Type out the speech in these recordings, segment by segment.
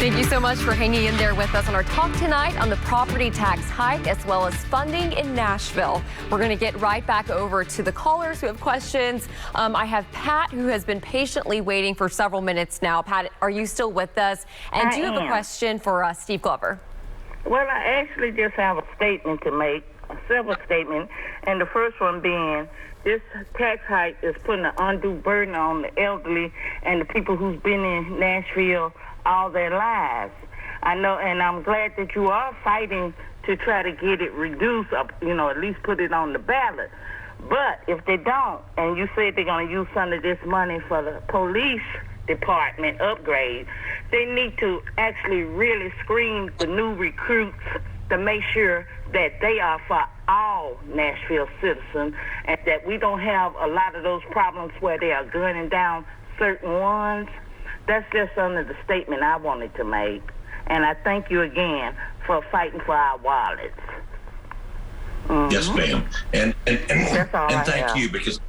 Thank you so much for hanging in there with us on our talk tonight on the property tax hike as well as funding in Nashville. We're going to get right back over to the callers who have questions. I have Pat, who has been patiently waiting for several minutes now. Pat, are you still with us? And do you have a question for Steve Glover? Well, I actually just have a statement to make, several statements, and the first one being this tax hike is putting an undue burden on the elderly and the people who's been in Nashville all their lives. I know, and I'm glad that you are fighting to try to get it reduced, at least put it on the ballot. But if they don't, and you said they're going to use some of this money for the police department upgrade, they need to actually really screen the new recruits to make sure that they are for all Nashville citizens and that we don't have a lot of those problems where they are gunning down certain ones. That's just under the statement I wanted to make. And I thank you again for fighting for our wallets. Mm-hmm. Yes, ma'am. And thank you, because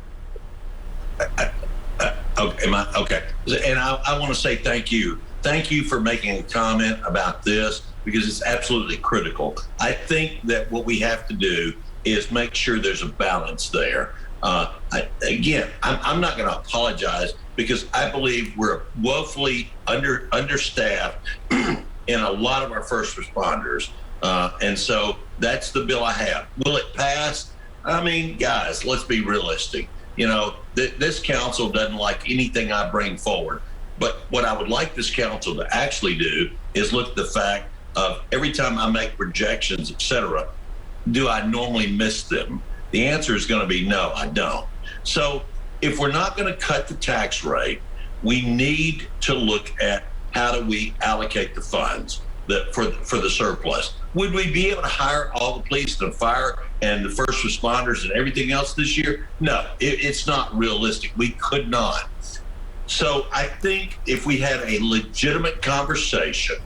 okay. And I want to say thank you. Thank you for making a comment about this, because it's absolutely critical. I think that what we have to do is make sure there's a balance there. I'm not going to apologize, because I believe we're woefully understaffed in a lot of our first responders. And so that's the bill I have. Will it pass? I mean, guys, let's be realistic. This council doesn't like anything I bring forward. But what I would like this council to actually do is look at the fact of every time I make projections, et cetera, do I normally miss them? The answer is going to be no, I don't. So if we're not going to cut the tax rate, we need to look at how do we allocate the funds for the surplus. Would we be able to hire all the police and fire and the first responders and everything else this year? No, it's not realistic. We could not. So I think if we had a legitimate conversation,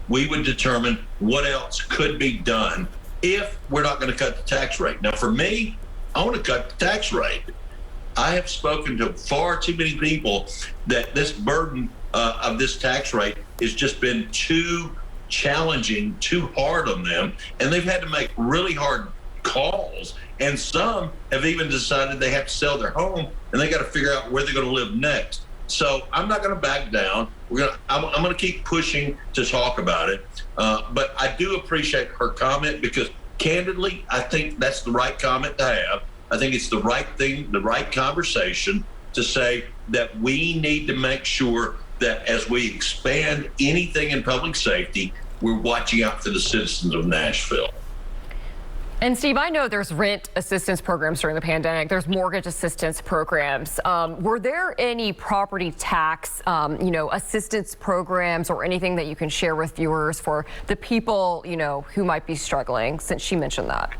we would determine what else could be done if we're not going to cut the tax rate. Now, for me, I want to cut the tax rate. I have spoken to far too many people that this burden of this tax rate has just been too challenging, too hard on them, and they've had to make really hard calls. And some have even decided they have to sell their home, and they got to figure out where they're going to live next. So I'm not going to back down. I'm going to keep pushing to talk about it. But I do appreciate her comment, because candidly, I think that's the right comment to have. I think it's the right thing, the right conversation to say that we need to make sure that as we expand anything in public safety, we're watching out for the citizens of Nashville. And Steve, I know there's rent assistance programs during the pandemic. There's mortgage assistance programs. Were there any property tax, assistance programs or anything that you can share with viewers for the people, who might be struggling, since she mentioned that?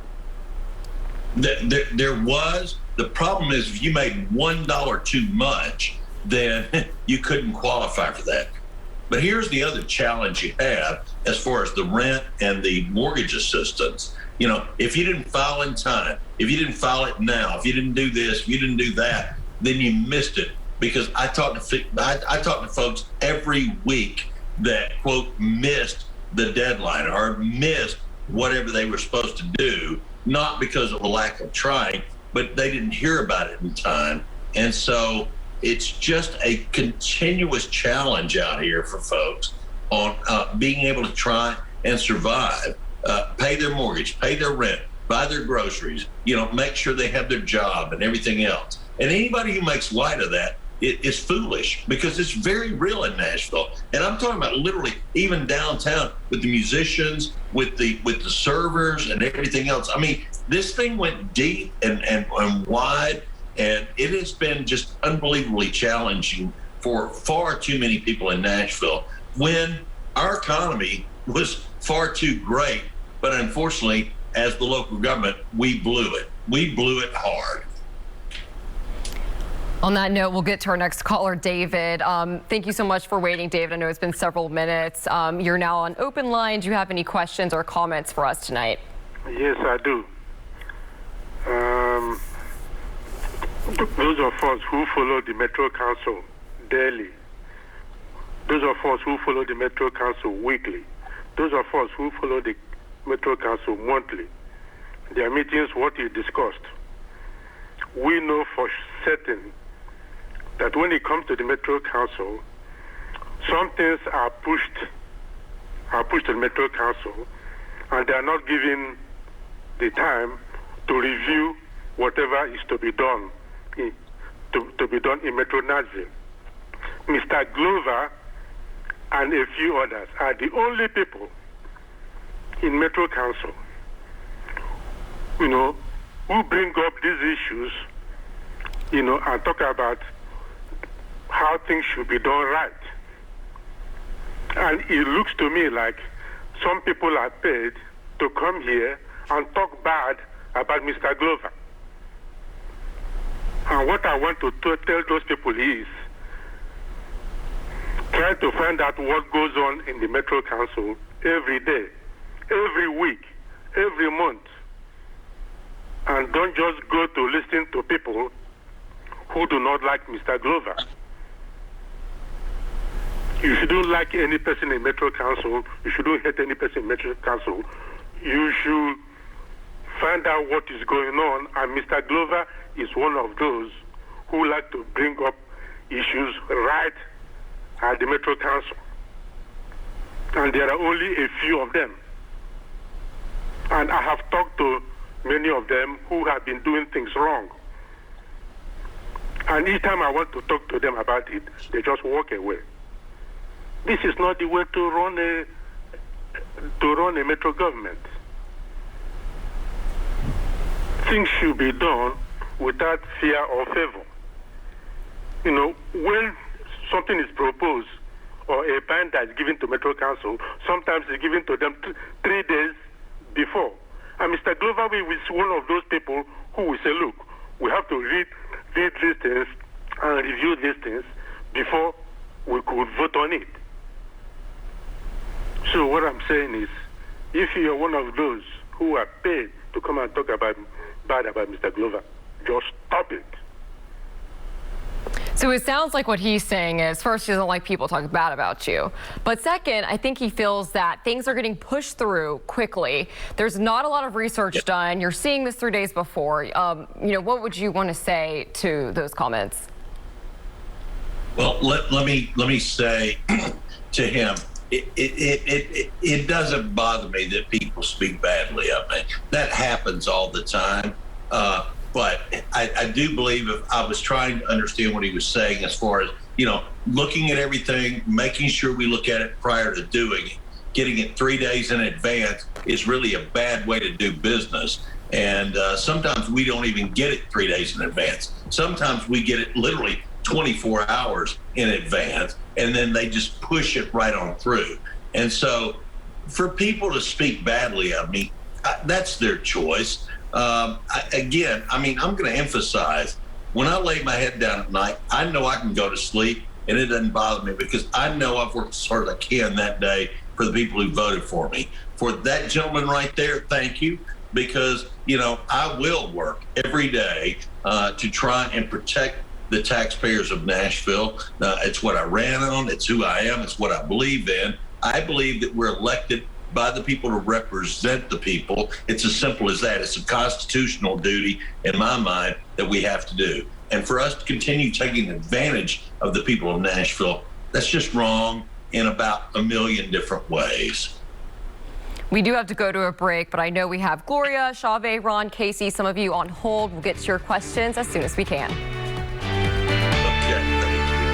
There was. The problem is, if you made $1 too much, then you couldn't qualify for that. But here's the other challenge you have as far as the rent and the mortgage assistance. If you didn't file in time, if you didn't file it now, if you didn't do this, if you didn't do that, then you missed it. Because I talk to folks every week that, quote, missed the deadline or missed whatever they were supposed to do, not because of a lack of trying, but they didn't hear about it in time. And so it's just a continuous challenge out here for folks on being able to try and survive, pay their mortgage, pay their rent, buy their groceries, make sure they have their job and everything else. And anybody who makes light of that is foolish, because it's very real in Nashville. And I'm talking about literally even downtown with the musicians, with the servers and everything else. I mean, this thing went deep and wide, and it has been just unbelievably challenging for far too many people in Nashville, when our economy was far too great. But unfortunately, as the local government, we blew it. We blew it hard. On that note, we'll get to our next caller, David. Thank you so much for waiting, David. I know it's been several minutes. You're now on open line. Do you have any questions or comments for us tonight? Yes, I do. Those of us who follow the Metro Council daily, those of us who follow the Metro Council weekly, those of us who follow the Metro Council monthly, their meetings, what you discussed, we know for certain that when it comes to the Metro Council, some things are pushed to the Metro Council, and they are not given the time to review whatever is to be done in Metro Nashville. Mr. Glover and a few others are the only people in Metro Council, who bring up these issues, and talk about how things should be done right. And it looks to me like some people are paid to come here and talk bad about Mr. Glover. And what I want to tell those people is, try to find out what goes on in the Metro Council every day, every week, every month. And don't just go to listen to people who do not like Mr. Glover. If you don't like any person in Metro Council, you shouldn't hate any person in Metro Council. You should find out what is going on, and Mr. Glover is one of those who like to bring up issues right at the Metro Council. And there are only a few of them. And I have talked to many of them who have been doing things wrong. And each time I want to talk to them about it, they just walk away. This is not the way to run a metro government. Things should be done without fear or favor. When something is proposed or a ban that is given to Metro Council, sometimes it's given to them 3 days before. And Mr. Glover is one of those people who will say, look, we have to read these things and review these things before we could vote on it. So what I'm saying is, if you're one of those who are paid to come and talk bad about Mr. Glover, just stop it. So it sounds like what he's saying is, first, he doesn't like people talking bad about you. But second, I think he feels that things are getting pushed through quickly. There's not a lot of research done. You're seeing this 3 days before. What would you want to say to those comments? Well, let me say to him, it doesn't bother me that people speak badly of me. That happens all the time. But I do believe, if I was trying to understand what he was saying as far as, looking at everything, making sure we look at it prior to doing it, getting it 3 days in advance is really a bad way to do business. And sometimes we don't even get it 3 days in advance. Sometimes we get it literally 24 hours in advance, and then they just push it right on through. And so for people to speak badly of me, that's their choice. I'm going to emphasize, when I lay my head down at night, I know I can go to sleep and it doesn't bother me, because I know I've worked as hard as I can that day for the people who voted for me. For that gentleman right there, thank you, because, I will work every day to try and protect the taxpayers of Nashville. It's what I ran on. It's who I am. It's what I believe in. I believe that we're elected by the people to represent the people. It's as simple as that. It's a constitutional duty, in my mind, that we have to do. And for us to continue taking advantage of the people of Nashville, that's just wrong in about a million different ways. We do have to go to a break, but I know we have Gloria, Chavez, Ron, Casey, some of you on hold. We'll get to your questions as soon as we can.